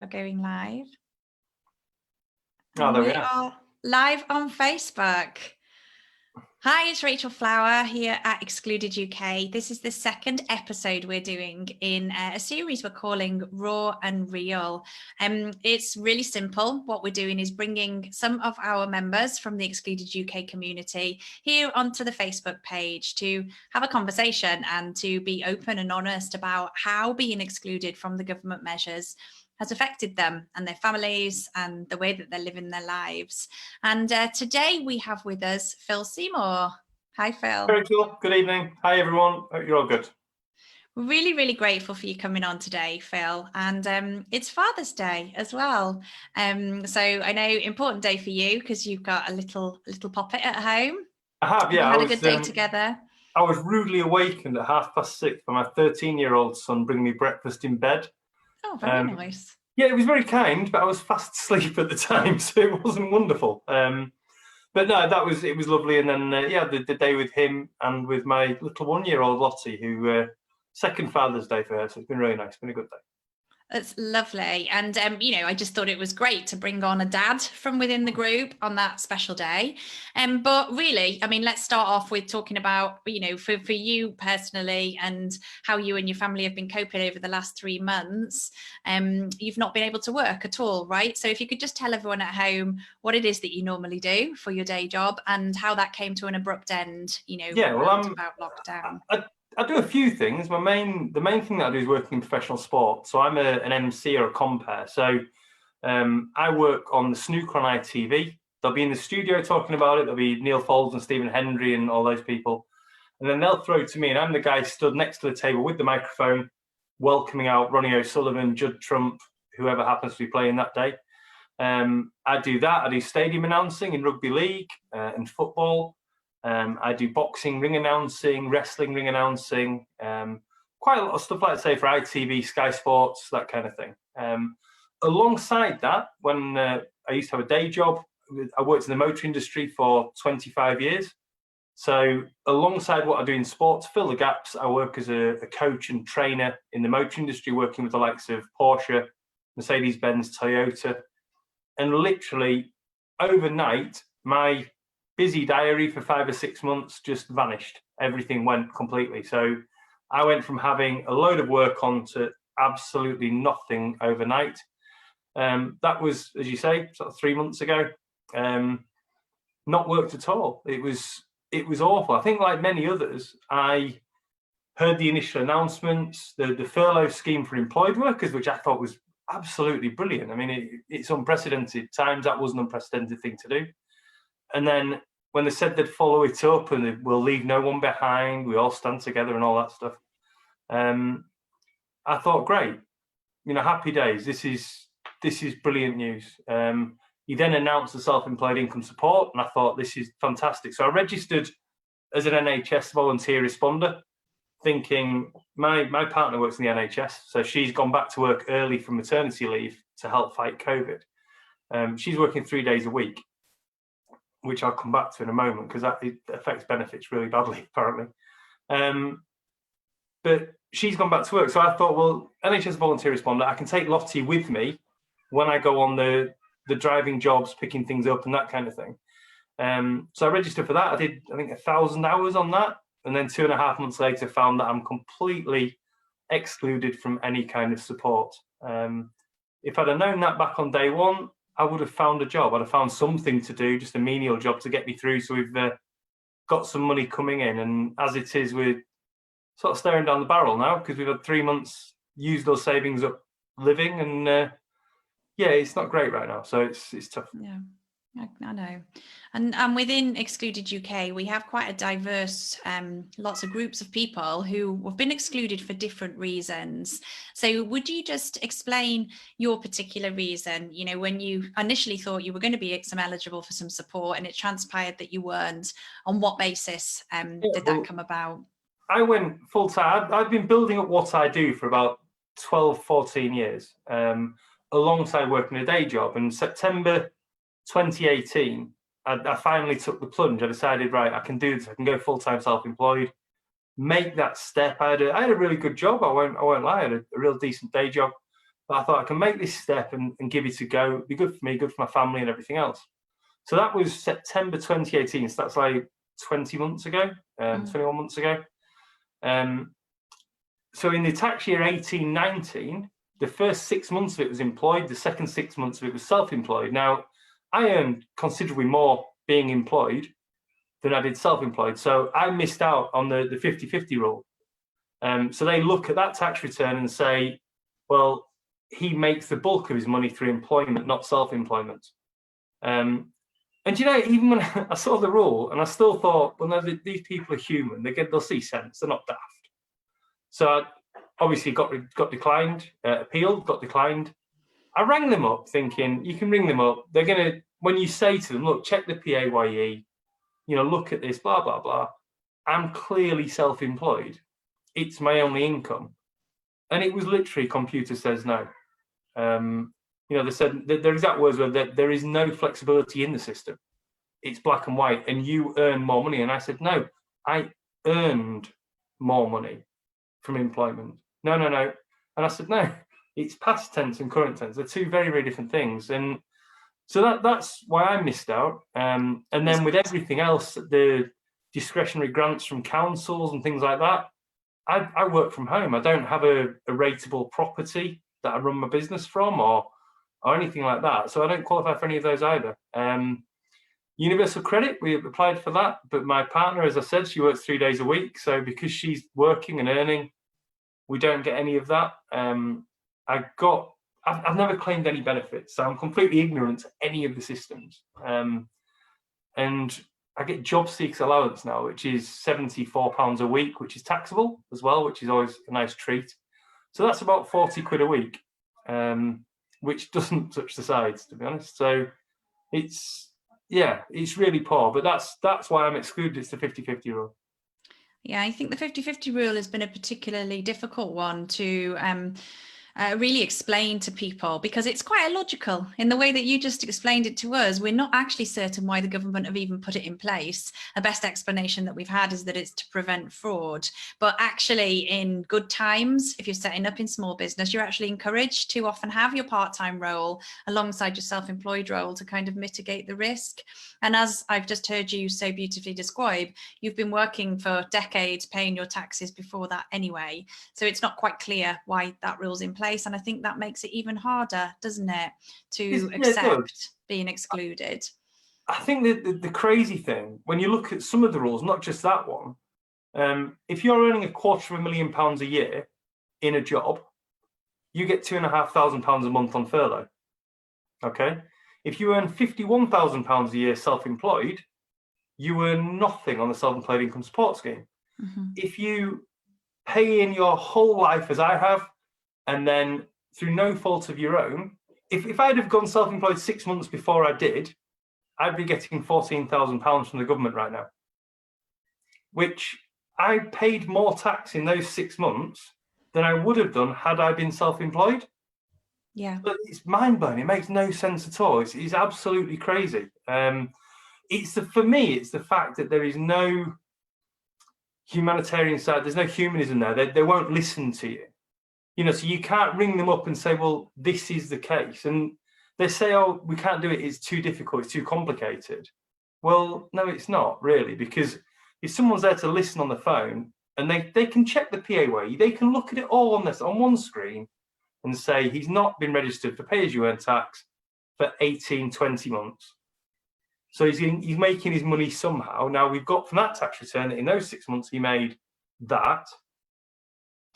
We're going live. Oh, there we are live on Facebook. Hi, it's Rachel Flower here at Excluded UK. This is the second episode we're doing in a series we're calling Raw and Real. It's really simple. What we're doing is bringing some of our members from the Excluded UK community here onto the Facebook page to have a conversation and to be open and honest about how being excluded from the government measures has affected them and their families and the way that they're living their lives. And today we have with us Phil Seymour. Hi, Phil. Very cool. Good evening. Hi, everyone. Hope you're all good. We're really, really grateful for you coming on today, Phil. And it's Father's Day as well. So I know important day for you because you've got a little poppet at home. I have, yeah. We had a good day together. I was rudely awakened at 6:30 by my 13-year-old son bringing me breakfast in bed. Oh, very nice. Yeah, it was very kind, but I was fast asleep at the time, so it wasn't wonderful. But no, it was lovely. And then, the day with him and with my little 1-year-old Lottie, who second Father's Day for her, so it's been really nice. It's been a good day. That's lovely. And, I just thought it was great to bring on a dad from within the group on that special day. But really, I mean, let's start off with talking about, for you personally and how you and your family have been coping over the last 3 months. You've not been able to work at all, right? So if you could just tell everyone at home what it is that you normally do for your day job and how that came to an abrupt end, about lockdown. I do a few things. The main thing that I do is working in professional sport. So I'm an MC or a compere. So I work on the snooker on ITV. They'll be in the studio talking about it. There'll be Neil Foulds and Stephen Hendry and all those people. And then they'll throw to me, and I'm the guy stood next to the table with the microphone, welcoming out Ronnie O'Sullivan, Judd Trump, whoever happens to be playing that day. I do that. I do stadium announcing in rugby league and football. I do boxing, ring announcing, wrestling, ring announcing, quite a lot of stuff, like say, for ITV, Sky Sports, that kind of thing. Alongside that, when I used to have a day job, I worked in the motor industry for 25 years. So alongside what I do in sport, to fill the gaps, I work as a coach and trainer in the motor industry, working with the likes of Porsche, Mercedes-Benz, Toyota. And literally overnight, my busy diary for 5 or 6 months just vanished. Everything went completely. So I went from having a load of work on to absolutely nothing overnight. That was, as you say, sort of 3 months ago. Not worked at all. It was awful. I think, like many others, I heard the initial announcements, the furlough scheme for employed workers, which I thought was absolutely brilliant. I mean, it's unprecedented times. That was an unprecedented thing to do. And then when they said they'd follow it up and we'll leave no one behind, we all stand together and all that stuff, I thought, great, happy days. This is brilliant news. He then announced the self-employed income support, and I thought, this is fantastic. So I registered as an NHS volunteer responder, thinking my partner works in the NHS, so she's gone back to work early from maternity leave to help fight COVID. She's working 3 days a week, which I'll come back to in a moment because it affects benefits really badly, apparently. But she's gone back to work. So I thought, well, NHS volunteer responder, I can take Lottie with me when I go on the driving jobs, picking things up and that kind of thing. So I registered for that. I did, I think, 1,000 hours on that. And then 2.5 months later, found that I'm completely excluded from any kind of support. If I'd have known that back on day one, I would have found a job. I'd have found something to do, just a menial job to get me through. So we've got some money coming in. And as it is, we're sort of staring down the barrel now because we've had 3 months, used those savings up living. And it's not great right now. So it's tough. Yeah, I know. And within Excluded UK, we have quite a diverse, lots of groups of people who have been excluded for different reasons. So would you just explain your particular reason, when you initially thought you were going to be eligible for some support and it transpired that you weren't, on what basis did that come about? I went full time. I've been building up what I do for about 12, 14 years, alongside working a day job. And September 2018, I finally took the plunge. I decided, right, I can do this. I can go full-time self-employed, make that step. I had a really good job. I won't lie. I had a real decent day job. but I thought I can make this step and give it a go. It'd be good for me, good for my family and everything else. So that was September 2018. So that's like 20 months ago, 21 months ago. So in the tax year 18-19, the first 6 months of it was employed. The second 6 months of it was self-employed. Now, I earned considerably more being employed than I did self-employed. So I missed out on the 50-50 rule. So they look at that tax return and say, well, he makes the bulk of his money through employment, not self-employment. And you know, even when I saw the rule, and I still thought, well, no, these people are human. They'll see sense. They're not daft. So I obviously got declined, appealed, got declined. I rang them up thinking, you can ring them up. They're going to, when you say to them, look, check the PAYE, you know, look at this, blah, blah, blah. I'm clearly self-employed. It's my only income. And it was literally, computer says no. You know, they said, their exact words were that there is no flexibility in the system. It's black and white, and you earn more money. And I said, no, I earned more money from employment. No. And I said, no, it's past tense and current tense. They're two very, very different things. And so that's why I missed out. And then with everything else, the discretionary grants from councils and things like that, I work from home. I don't have a rateable property that I run my business from or anything like that. So I don't qualify for any of those either. Universal credit, we applied for that, but my partner, as I said, she works 3 days a week. So because she's working and earning, we don't get any of that. I've never claimed any benefits, so I'm completely ignorant to any of the systems. And I get job seekers allowance now, which is £74 a week, which is taxable as well, which is always a nice treat. So that's about 40 quid a week, which doesn't touch the sides, to be honest. So it's really poor, but that's why I'm excluded. It's the 50-50 rule. Yeah, I think the 50-50 rule has been a particularly difficult one to really explain to people, because it's quite illogical in the way that you just explained it to us. We're not actually certain why the government have even put it in place. The best explanation that we've had is that it's to prevent fraud. But actually, in good times, if you're setting up in small business, you're actually encouraged to often have your part-time role alongside your self-employed role to kind of mitigate the risk. And as I've just heard you so beautifully describe, you've been working for decades, paying your taxes before that anyway. So it's not quite clear why that rule's in place. And I think that makes it even harder, doesn't it, to accept being excluded. I think that the crazy thing, when you look at some of the rules, not just that one, if you're earning £250,000 a year in a job, you get £2,500 a month on furlough. Okay. If you earn £51,000 a year self-employed, you earn nothing on the self-employed income support scheme. Mm-hmm. If you pay in your whole life, as I have, and then through no fault of your own, if I'd have gone self-employed 6 months before I did, I'd be getting £14,000 from the government right now, which I paid more tax in those 6 months than I would have done had I been self-employed. Yeah, but it's mind-blowing. It makes no sense at all. It's absolutely crazy. For me, it's the fact that there is no humanitarian side. There's no humanism there. They won't listen to you. You know, so you can't ring them up and say, well, this is the case. And they say, oh, we can't do it. It's too difficult. It's too complicated. Well, no, it's not really, because if someone's there to listen on the phone and they can check the PAYE, they can look at it all on one screen and say he's not been registered for pay-as-you-earn tax for 18, 20 months. So he's making his money somehow. Now, we've got from that tax return that in those 6 months he made that.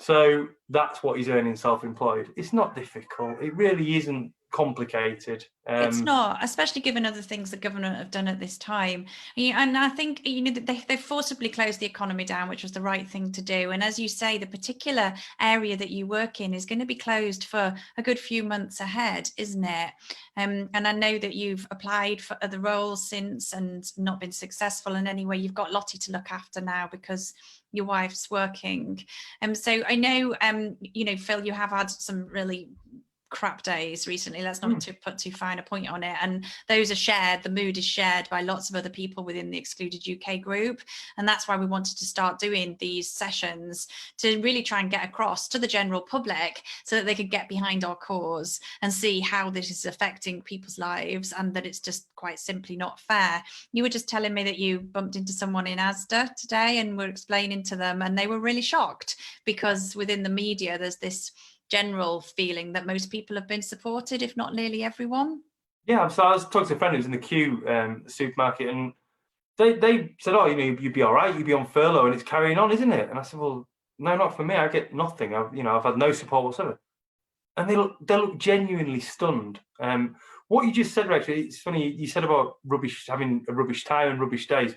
So that's what he's earning self-employed. It's not difficult. It really isn't complicated. It's not, especially given other things the government have done at this time. And I think, you know, they forcibly closed the economy down, which was the right thing to do. And as you say, the particular area that you work in is going to be closed for a good few months ahead, isn't it? And I know that you've applied for other roles since and not been successful. And anyway, you've got Lottie to look after now because your wife's working. So I know, you know, Phil, you have had some really crap days recently. Let's not put too fine a point on it. And those are shared. The mood is shared by lots of other people within the Excluded UK group. And that's why we wanted to start doing these sessions, to really try and get across to the general public so that they could get behind our cause and see how this is affecting people's lives, and that it's just quite simply not fair. You were just telling me that you bumped into someone in Asda today and were explaining to them, and they were really shocked because within the media there's this general feeling that most people have been supported, if not nearly everyone. Yeah, so I was talking to a friend who's in the queue supermarket, and they said, "Oh, you'd be all right. You'd be on furlough, and it's carrying on, isn't it?" And I said, "Well, no, not for me. I get nothing. I've had no support whatsoever." And they look genuinely stunned. What you just said, Rachel, it's funny. You said about rubbish, having a rubbish time and rubbish days.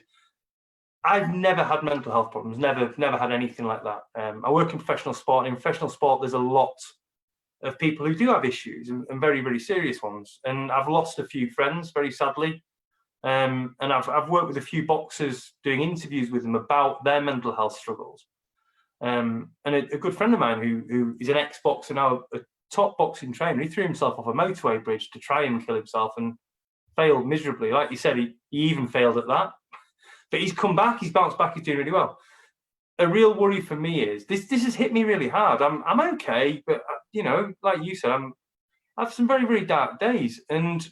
I've never had mental health problems, never had anything like that. I work in professional sport, and in professional sport, there's a lot of people who do have issues, and very, very serious ones. And I've lost a few friends, very sadly. And I've worked with a few boxers, doing interviews with them about their mental health struggles. And a good friend of mine who is an ex-boxer now, a top boxing trainer, he threw himself off a motorway bridge to try and kill himself and failed miserably. Like you said, he even failed at that. But he's come back, he's bounced back, he's doing really well. A real worry for me is this has hit me really hard. I'm okay, but like you said, I have some very, very dark days, and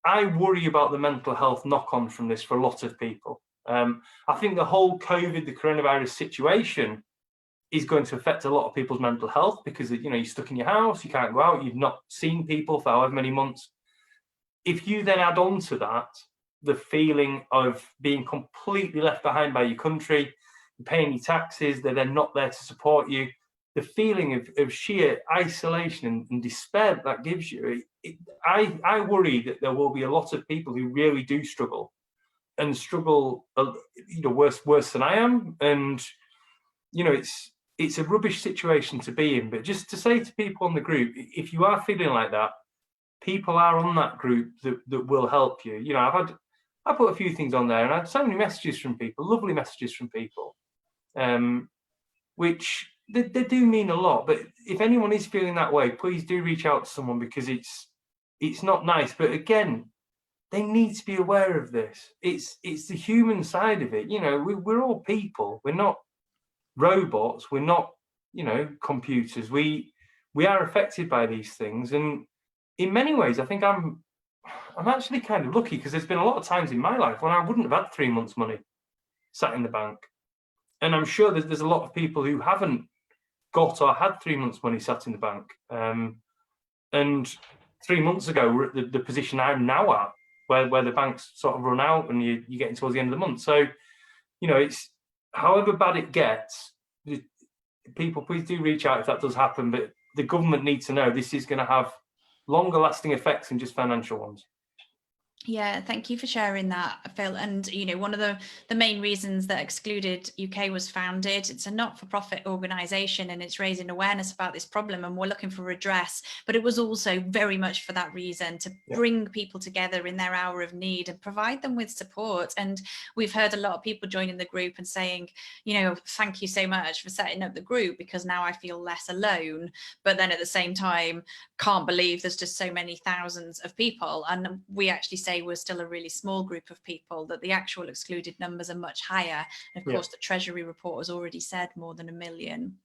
I worry about the mental health knock-on from this for a lot of people. I think the whole COVID, the coronavirus situation is going to affect a lot of people's mental health because you're stuck in your house, you can't go out, you've not seen people for however many months. If you then add on to that the feeling of being completely left behind by your country, paying your taxes, they're then not there to support you, the feeling of sheer isolation and despair that gives you, I worry that there will be a lot of people who really do struggle, and struggle worse than I am. And it's a rubbish situation to be in. But just to say to people on the group, if you are feeling like that, people are on that group that will help you. I put a few things on there, and I had so many messages from people, lovely messages from people, which they do mean a lot. But if anyone is feeling that way, please do reach out to someone, because it's not nice. But again, they need to be aware of this. It's the human side of it. We're all people. We're not robots. We're not computers. We are affected by these things, and in many ways, I think I'm actually kind of lucky, because there's been a lot of times in my life when I wouldn't have had 3 months' money sat in the bank. And I'm sure there's a lot of people who haven't got or had 3 months' money sat in the bank. And 3 months ago, we're at the position I'm now at, where the banks sort of run out and you're getting towards the end of the month. So, it's however bad it gets, people, please do reach out if that does happen. But the government needs to know this is going to have longer lasting effects than just financial ones. Yeah, thank you for sharing that, Phil. And one of the main reasons that Excluded UK was founded, it's a not-for-profit organisation, and it's raising awareness about this problem, and we're looking for redress. But it was also very much for that reason, to bring people together in their hour of need and provide them with support. And we've heard a lot of people joining the group and saying, thank you so much for setting up the group, because now I feel less alone. But then at the same time, can't believe there's just so many thousands of people. And we actually say we're still a really small group of people, that the actual excluded numbers are much higher. And of course, the Treasury report has already said more than 1 million.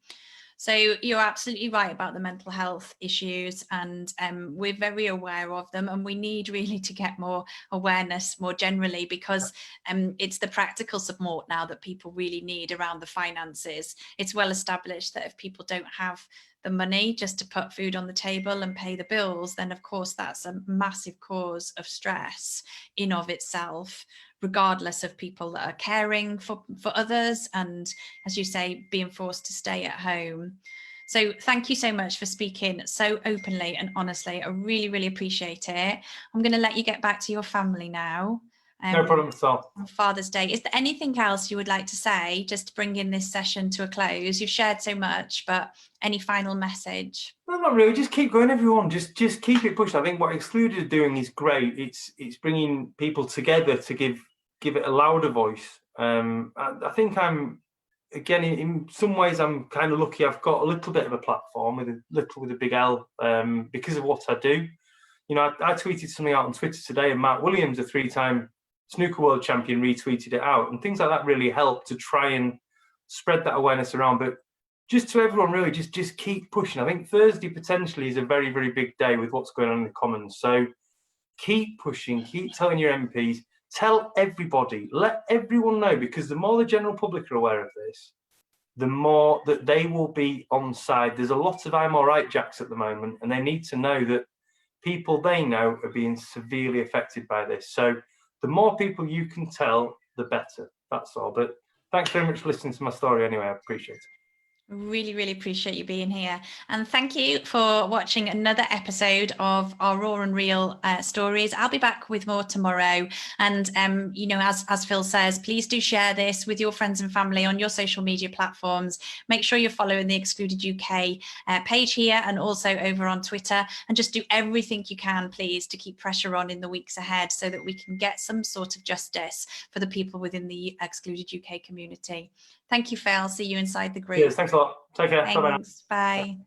So you're absolutely right about the mental health issues, and we're very aware of them, and we need really to get more awareness more generally, because it's the practical support now that people really need around the finances. It's well established that if people don't have the money just to put food on the table and pay the bills, then of course that's a massive cause of stress in of itself, regardless of people that are caring for others, and as you say, being forced to stay at home. So thank you so much for speaking so openly and honestly. I really, really appreciate it. I'm going to let you get back to your family now. No problem at all. On Father's Day. Is there anything else you would like to say, just to bring in this session to a close? You've shared so much, but any final message? No, not really. Just keep going, everyone. Just keep it pushing. I think what Excluded are doing is great. It's bringing people together to give it a louder voice. I think I'm again, in some ways, I'm kind of lucky. I've got a little bit of a platform with a big L because of what I do. You know, I tweeted something out on Twitter today, and Matt Williams, a 3-time snooker world champion, retweeted it out, and things like that really help to try and spread that awareness around. But just to everyone, really, just keep pushing. I think Thursday potentially is a very, very big day with what's going on in the Commons. So keep pushing, keep telling your MPs, tell everybody, let everyone know, because the more the general public are aware of this, the more that they will be on side. There's a lot of I'm all right Jacks at the moment, and they need to know that people they know are being severely affected by this. So the more people you can tell, the better. That's all. But thanks very much for listening to my story anyway. I appreciate it. Really, really appreciate you being here. And thank you for watching another episode of our Raw and Real stories. I'll be back with more tomorrow. And, you know, as Phil says, please do share this with your friends and family on your social media platforms. Make sure you're following the Excluded UK page here and also over on Twitter. And just do everything you can, please, to keep pressure on in the weeks ahead so that we can get some sort of justice for the people within the Excluded UK community. Thank you, Phil. See you inside the group. Cheers. Thanks a lot. Take care. Thanks. Bye-bye. Bye.